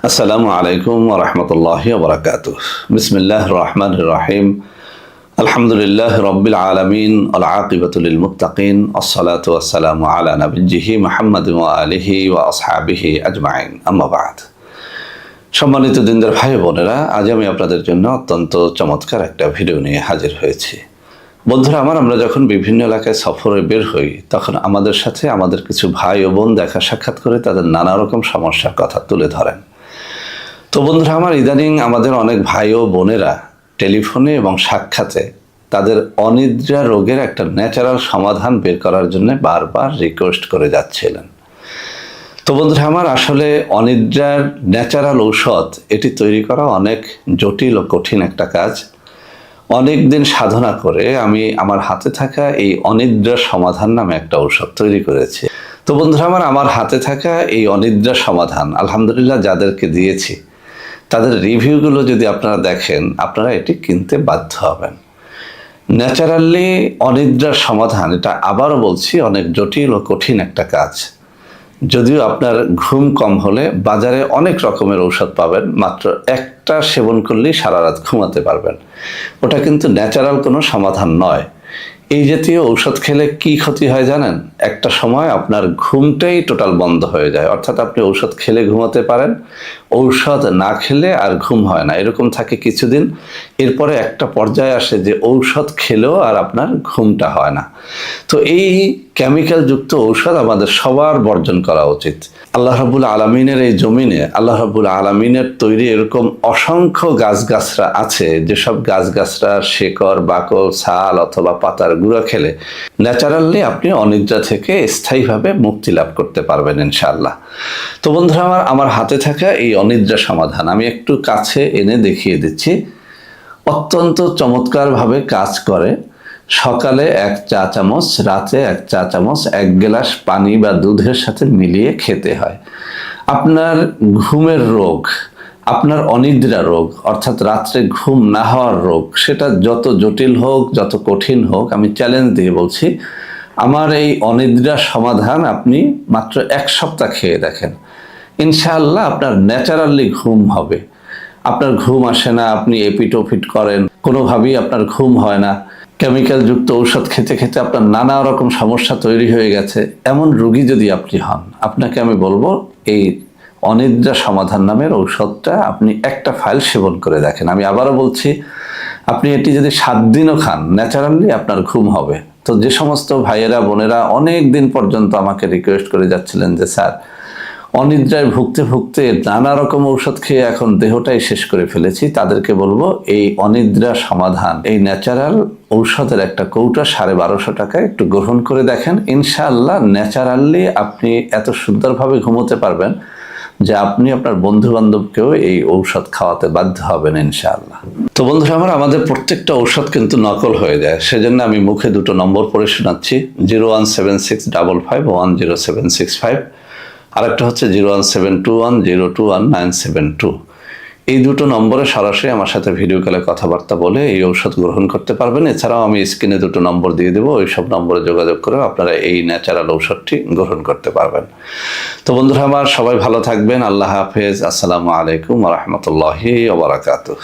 আসসালামু আলাইকুম ওয়া রাহমাতুল্লাহি ওয়া বারাকাতুহু। বিসমিল্লাহির রহমানির রহিম। আলহামদুলিল্লাহি রাব্বিল আলামিন ওয়াল আকিবাতু লিল মুত্তাকিন। আসসালাতু ওয়াসসালামু আলা নাবিয়্যিহি মুহাম্মাদিন ওয়া আলিহি ওয়া আসহাবিহি আজমাইন। আম্মা বা'দ। সম্মানিত দিনদার ভাই বোনেরা, আজ আমি আপনাদের জন্য অত্যন্ত চমৎকার একটা ভিডিও নিয়ে হাজির হয়েছি। বন্ধুরা আমার, আমরা যখন বিভিন্ন এলাকায় সফরে বের হই তখন আমাদের সাথে আমাদের কিছু ভাই ও বোন দেখা সাক্ষাৎ করে তাদের নানা রকম সমস্যার কথা তুলে ধরেন। তো বন্ধুরা আমার, ইদানিং আমাদের অনেক ভাই ও বোনেরা টেলিফোনে এবং সাক্ষাতে তাদের অনিদ্রা রোগের একটা ন্যাচারাল সমাধান বের করার জন্য বারবার রিকোয়েস্ট করে যাচ্ছিলেন। তো বন্ধুরা আমার, আসলে অনিদ্রার ন্যাচারাল ঔষধ এটি তৈরি করা অনেক জটিল ও কঠিন একটা কাজ। অনেক দিন সাধনা করে আমি আমার হাতে থাকা এই অনিদ্রা সমাধান নামে একটা ঔষধ তৈরি করেছি। তো বন্ধুরা আমার হাতে থাকা এই অনিদ্রা সমাধান আলহামদুলিল্লাহ যাদেরকে দিয়েছি তাদের রিভিউগুলো যদি আপনারা দেখেন, আপনারা এটি কিনতে বাধ্য হবেন। ন্যাচারালি অনিদ্রার সমাধান, এটা আবারও বলছি, অনেক জটিল ও কঠিন একটা কাজ। যদিও আপনার ঘুম কম হলে বাজারে অনেক রকমের ঔষধ পাবেন, মাত্র একটা সেবন করলেই সারা রাত ঘুমাতে পারবেন। ওটা কিন্তু ন্যাচারাল কোনো সমাধান নয়। এই জাতীয় ঔষধ খেলে কি ক্ষতি হয় জানেন? একটা সময় আপনার ঘুমটাই টোটাল বন্ধ হয়ে যায়। অর্থাৎ আপনি ঔষধ খেলে ঘুমাতে পারেন, ঔষধ না খেলে আর ঘুম হয় না, এরকম থাকে কিছুদিন। এরপরে একটা পর্যায়ে আসে যে ঔষধ খেলেও আর আপনার ঘুমটা হয় না। তো এই কেমিক্যাল যুক্ত ঔষধ আমাদের সবার বর্জন করা উচিত। আল্লাহ রাব্বুল আলামিনের এই জমিনে আল্লাহ রাব্বুল আলামিনের তৈরি এরকম অসংখ্য গাছগাছরা আছে, যেসব গাছগাছরার শিকড়, বাকল, ছাল অথবা পাতার গুঁড়া খেলে ন্যাচারালি আপনি অনিদ্রা থেকে স্থায়ীভাবে মুক্তি লাভ করতে পারবেন ইনশাআল্লাহ। তো বন্ধুরা আমার হাতে থাকা এই অনিদ্রা সমাধান আমি একটু কাছে এনে দেখিয়ে দিচ্ছি। অত্যন্ত চমৎকারভাবে কাজ করে। সকালে 1 চা চামচ, রাতে 1 চা চামচ 1 গ্লাস পানি বা দুধের সাথে মিলিয়ে খেতে হয়। আপনার ঘুমের রোগ, আপনার অনিদ্রা রোগ অর্থাৎ রাত্রে ঘুম না হওয়ার রোগ, সেটা যত জটিল হোক, যত কঠিন হোক, আমি চ্যালেঞ্জ দিয়ে বলছি, আমার এই অনিদ্রা সমাধান আপনি মাত্র 1 সপ্তাহ খেয়ে দেখেন, ইনশাআল্লাহ আপনার ন্যাচারালি ঘুম হবে। আপনার ঘুম আসে না, আপনি এপিট ওপিট করেন, কোনোভাবেই আপনার ঘুম হয় না, কেমিক্যাল যুক্ত ঔষধ খেতে খেতে আপনার নানা রকম সমস্যা তৈরি হয়ে গেছে, এমন রোগী যদি আপনি হন, আপনাকে আমি বলবো এই অনিদ্রা সমাধান নামের ঔষধটা আপনি একটা ফাইল সেবন করে দেখেন। আমি আবারও বলছি, আপনি এটি যদি 7 দিনও খান, ন্যাচারালি আপনার ঘুম হবে। তো যে সমস্ত ভাইয়েরা বোনেরা অনেক দিন পর্যন্ত আমাকে রিকোয়েস্ট করে যাচ্ছিলেন যে স্যার, অনিদ্রায় ভুগতে ভুগতে নানা রকম ঔষধ খেয়ে এখন দেহটাই শেষ করে ফেলেছি, তাদেরকে বলবো এই অনিদ্রা সমাধান, এই ন্যাচারাল ঔষধের একটা কৌটা 1250 টাকায় একটু গ্রহণ করে দেখেন। ইনশাআল্লাহ ন্যাচারালি আপনি এত সুন্দরভাবে ঘুমোতে পারবেন যে আপনি আপনার বন্ধু বান্ধবকেও এই ঔষধ খাওয়াতে বাধ্য হবেন ইনশাআল্লাহ। তো বন্ধুরা আমাদের প্রত্যেকটা ঔষধ কিন্তু নকল হয়ে যায়, সেজন্য আমি মুখে 2টো নম্বর পড়ে শোনাচ্ছি। 01765510765, আরেকটা হচ্ছে 01721021972। এই 2টো নম্বরে সরাসরি আমার সাথে ভিডিও কলে কথাবার্তা বলে এই ঔষধ গ্রহণ করতে পারবেন। এছাড়াও আমি স্ক্রিনে 2টো নম্বর দিয়ে দেবো, ওই সব নম্বরে যোগাযোগ করে আপনারা এই ন্যাচারাল ঔষধটি গ্রহণ করতে পারবেন। তো বন্ধুরা আমার, সবাই ভালো থাকবেন। আল্লাহ হাফেজ। আসসালামু আলাইকুম ওয়া রাহমাতুল্লাহি ওয়া বারাকাতুহু।